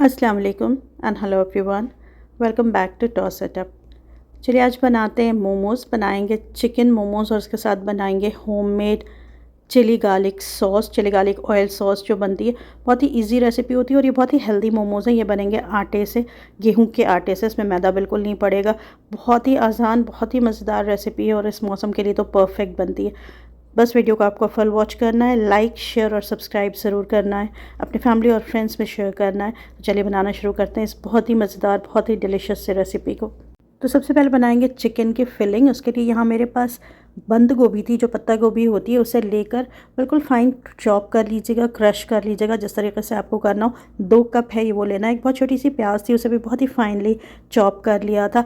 अस्सलाम वालेकुम and hello everyone. Welcome back to toss setup. चलिए आज बनाते हैं मोमोज़। बनाएंगे चिकन मोमोज़ और उसके साथ बनाएंगे homemade chilli garlic sauce, chilli garlic oil sauce जो बनती है। बहुत ही इजी रेसिपी होती है और ये बहुत ही हेल्दी मोमोज़ हैं। ये बनेंगे आटे से, गेहूं के आटे से। इसमें मैदा बिल्कुल नहीं पड़ेगा। बहुत ही आसान, बहुत ही मज़ेदार रेसिपी है और इस मौसम के लिए तो परफेक्ट बनती है। बस वीडियो को आपको फुल वॉच करना है, लाइक शेयर और सब्सक्राइब ज़रूर करना है, अपनी फैमिली और फ्रेंड्स में शेयर करना है। तो चलिए बनाना शुरू करते हैं इस बहुत ही मज़ेदार, बहुत ही डिलीशियस से रेसिपी को। तो सबसे पहले बनाएंगे चिकन की फिलिंग। उसके लिए यहाँ मेरे पास बंद गोभी थी, जो पत्ता गोभी होती है, उसे लेकर बिल्कुल फाइन चॉप कर लीजिएगा, क्रश कर लीजिएगा, जिस तरीके से आपको करना हो। 2 कप है ये वो लेना है। एक बहुत छोटी सी प्याज थी, उसे भी बहुत ही फाइनली चॉप कर लिया था।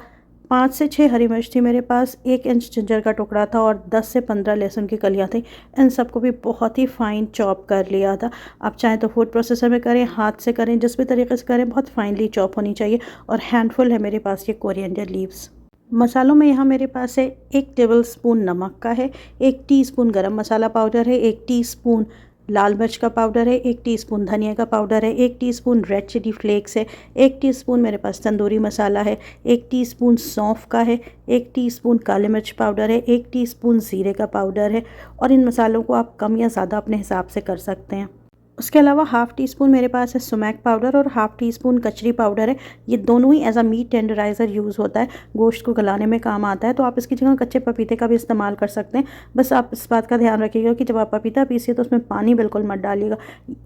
5 से 6 हरी मिर्च थी मेरे पास, 1 इंच जिंजर का टुकड़ा था और 10 से 15 लहसुन की कलियां थी। इन सबको भी बहुत ही फाइन चॉप कर लिया था। आप चाहें तो फूड प्रोसेसर में करें, हाथ से करें, जिस भी तरीके से करें, बहुत फाइनली चॉप होनी चाहिए। और हैंडफुल है मेरे पास ये कोरिएंडर लीव्स। मसालों में यहाँ मेरे पास है 1 टेबल स्पून नमक का है, 1 टीस्पून गरम मसाला पाउडर है, 1 टीस्पून लाल मिर्च का पाउडर है, 1 टीस्पून धनिया का पाउडर है, 1 टीस्पून रेड चिली फ्लेक्स है, 1 टीस्पून मेरे पास तंदूरी मसाला है, 1 टीस्पून सौंफ का है, 1 टीस्पून काली मिर्च पाउडर है, 1 टीस्पून ज़ीरे का पाउडर है। और इन मसालों को आप कम या ज़्यादा अपने हिसाब से कर सकते हैं। उसके अलावा हाफ़ टी स्पून मेरे पास है सुमैक पाउडर और हाफ़ टी स्पून कचरी पाउडर है। ये दोनों ही as a meat tenderiser use होता है, गोश्त को गलाने में काम आता है। तो आप इसकी जगह कच्चे पपीते का भी इस्तेमाल कर सकते हैं। बस आप इस बात का ध्यान रखिएगा कि जब आप पपीता पीसिए तो उसमें पानी बिल्कुल मत डालिएगा।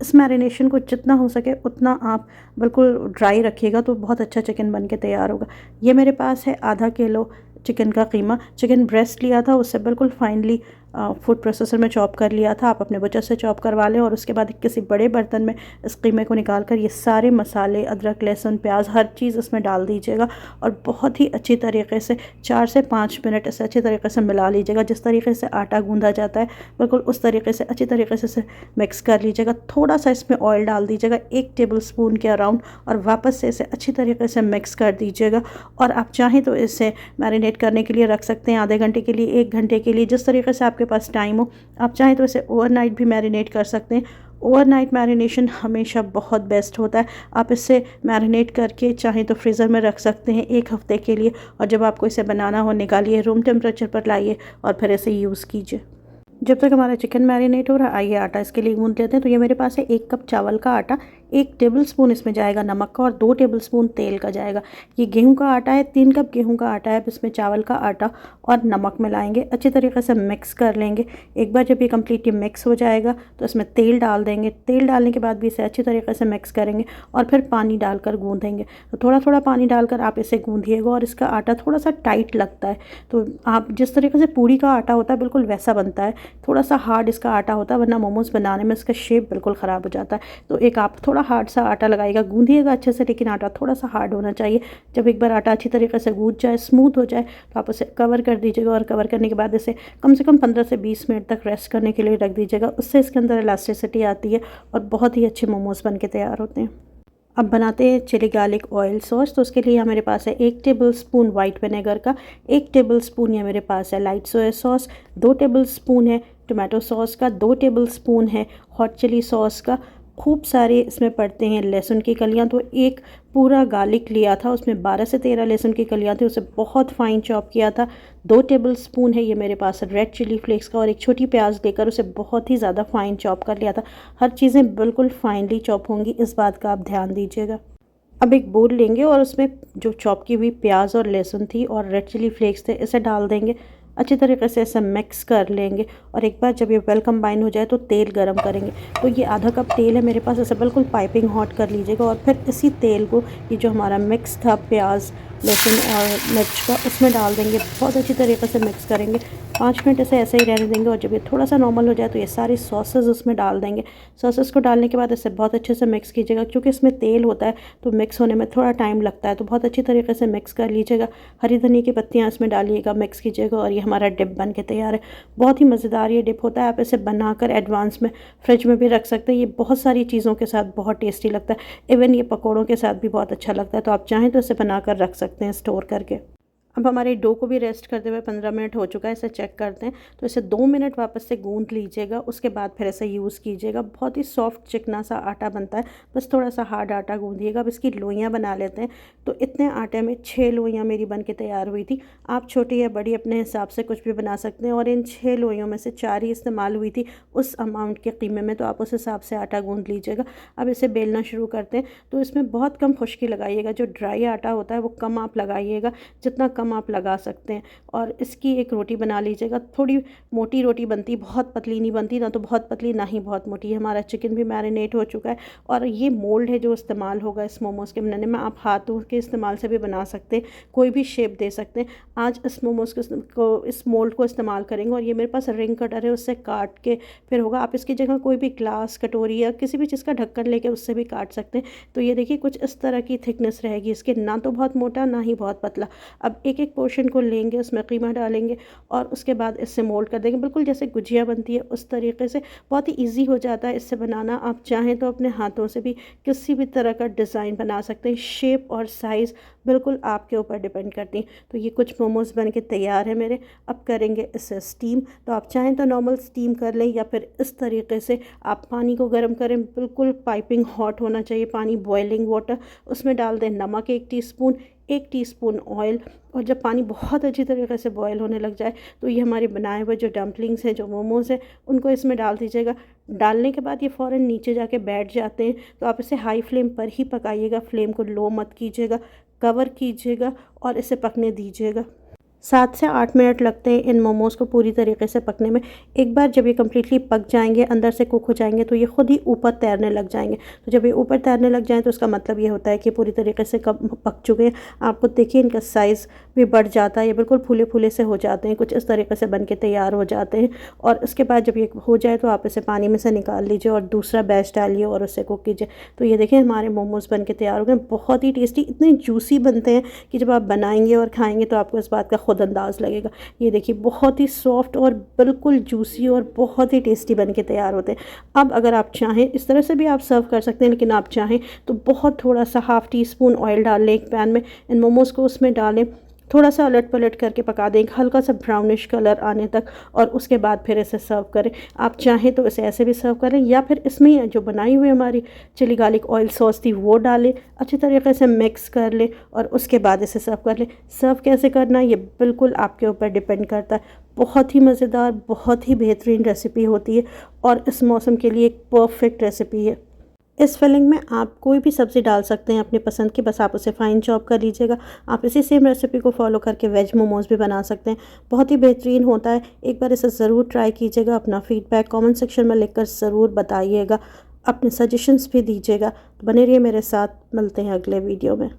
इस मैरिनेशन को जितना हो सके उतना आप बिल्कुल ड्राई रखिएगा, तो बहुत अच्छा चिकन बन के तैयार होगा। ये मेरे पास है आधा किलो चिकन का कीमा। चिकन ब्रेस्ट लिया था, उससे बिल्कुल फाइनली फूड प्रोसेसर में चॉप कर लिया था। आप अपने बचत से चॉप करवा लें। और उसके बाद किसी बड़े बर्तन में इस कीमे को निकाल कर ये सारे मसाले, अदरक, लहसुन, प्याज, हर चीज़ इसमें डाल दीजिएगा और बहुत ही अच्छी तरीके से 4 से 5 मिनट इसे अच्छी तरीके से मिला लीजिएगा। जिस तरीके से आटा गूंदा जाता है बिल्कुल उस तरीके से अच्छी तरीके से इसे मिक्स कर लीजिएगा। थोड़ा सा इसमें ऑयल डाल दीजिएगा, 1 टेबल स्पून के अराउंड, और वापस से इसे अच्छी तरीके से मिक्स कर दीजिएगा। और आप चाहें तो इसे मैरिनेट करने के लिए रख सकते हैं, आधे घंटे के लिए, 1 घंटे के लिए, जिस तरीके से आपके पास टाइम हो। आप चाहें तो इसे ओवरनाइट भी मैरिनेट कर सकते हैं। ओवरनाइट मैरिनेशन हमेशा बहुत बेस्ट होता है। आप इसे मैरिनेट करके चाहें तो फ्रीज़र में रख सकते हैं 1 हफ़्ते के लिए, और जब आपको इसे बनाना हो निकालिए, रूम टेम्परेचर पर लाइए और फिर इसे यूज़ कीजिए। जब तक हमारा चिकन मैरिनेट हो रहा है, आइए आटा इसके लिए गूंथ लेते हैं। तो ये मेरे पास है 1 कप चावल का आटा, 1 टेबल स्पून इसमें जाएगा नमक का और 2 टेबल स्पून तेल का जाएगा। ये गेहूं का आटा है, 3 कप गेहूं का आटा है। इसमें चावल का आटा और नमक मिलाएंगे, अच्छी तरीके से मिक्स कर लेंगे। एक बार जब ये कम्प्लीटली मिक्स हो जाएगा तो इसमें तेल डाल देंगे। तेल डालने के बाद भी इसे अच्छी तरीके से मिक्स करेंगे और फिर पानी डालकर गूँधेंगे। तो थोड़ा थोड़ा पानी डालकर आप इसे गूँधिएगा। और इसका आटा थोड़ा सा टाइट लगता है, तो आप जिस तरीके से पूड़ी का आटा होता है बिल्कुल वैसा बनता है। थोड़ा सा हार्ड इसका आटा होता है, वरना मोमोज़ बनाने में इसका शेप बिल्कुल ख़राब हो जाता है। तो एक आप थोड़ा हार्ड सा आटा लगाइएगा, गूंधिएगा अच्छे से, लेकिन आटा थोड़ा सा हार्ड होना चाहिए। जब एक बार आटा अच्छी तरीके से गूंथ जाए, स्मूथ हो जाए, तो आप उसे कवर कर दीजिएगा। और कवर करने के बाद इसे कम से कम 15 से 20 मिनट तक रेस्ट करने के लिए रख दीजिएगा। उससे इसके अंदर इलास्टिसिटी आती है और बहुत ही अच्छे मोमोज़ बन के तैयार होते हैं। अब बनाते हैं चिली गार्लिक ऑयल सॉस। तो उसके लिए यहाँ मेरे पास है 1 टेबल स्पून वाइट विनेगर का, 1 टेबल स्पून या मेरे पास है light soya sauce, 2 table spoon है टोमेटो सॉस का, 2 टेबल स्पून है हॉट चिली सॉस का। खूब सारे इसमें पड़ते हैं लहसुन की कलियाँ। तो एक पूरा गार्लिक लिया था, उसमें 12 से 13 लहसुन की कलियाँ थी, उसे बहुत फाइन चॉप किया था। 2 टेबल स्पून है ये मेरे पास रेड चिली फ्लेक्स का, और एक छोटी प्याज लेकर उसे बहुत ही ज़्यादा फाइन चॉप कर लिया था। हर चीज़ें बिल्कुल फाइनली चॉप होंगी, इस बात का आप ध्यान दीजिएगा। अब एक बोल लेंगे और उसमें जो चॉप की हुई प्याज और लहसुन थी और रेड चिली फ्लेक्स थे, इसे डाल देंगे। अच्छी तरीके से इसे मिक्स कर लेंगे। और एक बार जब ये वेल कंबाइन हो जाए तो तेल गरम करेंगे। तो ये आधा कप तेल है मेरे पास, इसे बिल्कुल पाइपिंग हॉट कर लीजिएगा। और फिर इसी तेल को ये जो हमारा मिक्स था प्याज, लहसुन और मिर्च का, उसमें डाल देंगे। बहुत अच्छी तरीके से मिक्स करेंगे, 5 मिनट इसे ऐसे ही रहने देंगे। और जब ये थोड़ा सा नॉर्मल हो जाए तो ये सारी सॉसेस उसमें डाल देंगे। सॉसेस को डालने के बाद इसे बहुत अच्छे से मिक्स कीजिएगा। क्योंकि इसमें तेल होता है तो मिक्स होने में थोड़ा टाइम लगता है, तो बहुत अच्छी तरीके से मिक्स कर लीजिएगा। हरी धनिया की पत्तियाँ इसमें डालिएगा, मिक्स कीजिएगा, और ये हमारा डिप बन के तैयार है। बहुत ही मज़ेदार ये डिप होता है। आप इसे बनाकर एडवांस में फ्रिज में भी रख सकते हैं। ये बहुत सारी चीज़ों के साथ बहुत टेस्टी लगता है। इवन ये पकौड़ों के साथ भी बहुत अच्छा लगता है। तो आप चाहें तो इसे बनाकर रख सकते हैं स्टोर करके। अब हमारे डो को भी रेस्ट करते हुए 15 मिनट हो चुका है, इसे चेक करते हैं। तो इसे 2 मिनट वापस से गूंथ लीजिएगा, उसके बाद फिर इसे यूज़ कीजिएगा। बहुत ही सॉफ्ट चिकना सा आटा बनता है, बस थोड़ा सा हार्ड आटा गूंथिएगा। अब इसकी लोइयाँ बना लेते हैं। तो इतने आटे में 6 लोइयाँ मेरी बन के तैयार हुई थी। आप छोटी या बड़ी अपने हिसाब से कुछ भी बना सकते हैं। और इन 6 लोइयों में से 4 ही इस्तेमाल हुई थी उस अमाउंट के कीमे में, तो आप उस हिसाब से आटा गूंथ लीजिएगा। अब इसे बेलना शुरू करते हैं। तो इसमें बहुत कम खुश्की लगाइएगा, जो ड्राई आटा होता है वो कम आप लगाइएगा, जितना कम आप लगा सकते हैं। और इसकी एक रोटी बना लीजिएगा। थोड़ी मोटी रोटी बनती, बहुत पतली नहीं बनती, ना तो बहुत पतली ना ही बहुत मोटी। हमारा चिकन भी मैरिनेट हो चुका है। और ये मोल्ड है जो इस्तेमाल होगा इस मोमोज़ के बनाने में। आप हाथों के इस्तेमाल से भी बना सकते हैं, कोई भी शेप दे सकते हैं। आज इस मोमोज़ को इस मोल्ड को इस्तेमाल करेंगे। और ये मेरे पास रिंग कटर है, उससे काट के फिर होगा। आप इसकी जगह कोई भी ग्लास, कटोरी या किसी भी चीज़ का ढक्कन लेके उससे भी काट सकते हैं। तो ये देखिए कुछ इस तरह की थिकनेस रहेगी इसके, ना तो बहुत मोटा ना ही बहुत पतला। अब एक एक पोर्शन को लेंगे, उसमें कीमा डालेंगे और उसके बाद इससे मोल्ड कर देंगे, बिल्कुल जैसे गुजिया बनती है उस तरीके से। बहुत ही ईजी हो जाता है इससे बनाना। आप चाहें तो अपने हाथों से भी किसी भी तरह का डिज़ाइन बना सकते हैं। शेप और साइज़ बिल्कुल आपके ऊपर डिपेंड करती हैं। तो ये कुछ मोमोज़ बन के तैयार है मेरे। अब करेंगे इसे स्टीम। तो आप चाहें तो नॉर्मल स्टीम कर लें, या फिर इस तरीके से आप पानी को गर्म करें, बिल्कुल पाइपिंग हॉट होना चाहिए पानी, बॉइलिंग वाटर। उसमें डाल दें नमक 1 टीस्पून, 1 टीस्पून ऑयल। और जब पानी बहुत अच्छी तरीके से बॉयल होने लग जाए तो ये हमारे बनाए हुए जो डम्पलिंग्स हैं, जो मोमोज़ हैं, उनको इसमें डाल दीजिएगा। डालने के बाद ये फ़ौरन नीचे जाके बैठ जाते हैं, तो आप इसे हाई फ्लेम पर ही पकाइएगा, फ्लेम को लो मत कीजिएगा। कवर कीजिएगा और इसे पकने दीजिएगा। 7 से 8 मिनट लगते हैं इन मोमोज़ को पूरी तरीके से पकने में। एक बार जब ये कम्प्लीटली पक जाएंगे, अंदर से कुक हो जाएंगे, तो ये खुद ही ऊपर तैरने लग जाएंगे। तो जब ये ऊपर तैरने लग जाएं तो उसका मतलब ये होता है कि पूरी तरीके से पक चुके हैं। आपको देखिए इनका साइज़ भी बढ़ जाता है, ये बिल्कुल फूले फूले से हो जाते हैं, कुछ इस तरीके से बन के तैयार हो जाते हैं। और उसके बाद जब ये हो जाए तो आप इसे पानी में से निकाल लीजिए और दूसरा बैच डालिए और उसे कुक कीजिए। तो ये देखिए हमारे मोमोज़ बन के तैयार हो गए। बहुत ही टेस्टी, इतने जूसी बनते हैं कि जब आप बनाएंगे और खाएंगे तो आपको इस बात का खुद अंदाज़ लगेगा। ये देखिए बहुत ही सॉफ्ट और बिल्कुल जूसी और बहुत ही टेस्टी बन के तैयार होते हैं। अब अगर आप चाहें इस तरह से भी आप सर्व कर सकते हैं, लेकिन आप चाहें तो बहुत थोड़ा सा ½ टीस्पून ऑयल डाल लें एक पैन में, इन मोमोज़ को उसमें डालें, थोड़ा सा उलट पलट करके पका दें हल्का सा ब्राउनिश कलर आने तक, और उसके बाद फिर इसे सर्व करें। आप चाहें तो इसे ऐसे भी सर्व करें, या फिर इसमें जो बनाई हुई हमारी चिली गार्लिक ऑयल सॉस थी वो डालें, अच्छी तरीके से मिक्स कर लें और उसके बाद इसे सर्व कर लें। सर्व कैसे करना ये बिल्कुल आपके ऊपर डिपेंड करता है। बहुत ही मज़ेदार, बहुत ही बेहतरीन रेसिपी होती है और इस मौसम के लिए एक परफेक्ट रेसिपी है। इस फिलिंग में आप कोई भी सब्ज़ी डाल सकते हैं अपनी पसंद की, बस आप उसे फ़ाइन चॉप कर लीजिएगा। आप इसी सेम रेसिपी को फॉलो करके वेज मोमोज़ भी बना सकते हैं, बहुत ही बेहतरीन होता है। एक बार इसे ज़रूर ट्राई कीजिएगा। अपना फ़ीडबैक कमेंट सेक्शन में लिखकर ज़रूर बताइएगा, अपने सजेशंस भी दीजिएगा। तो बने रहिए मेरे साथ, मिलते हैं अगले वीडियो में।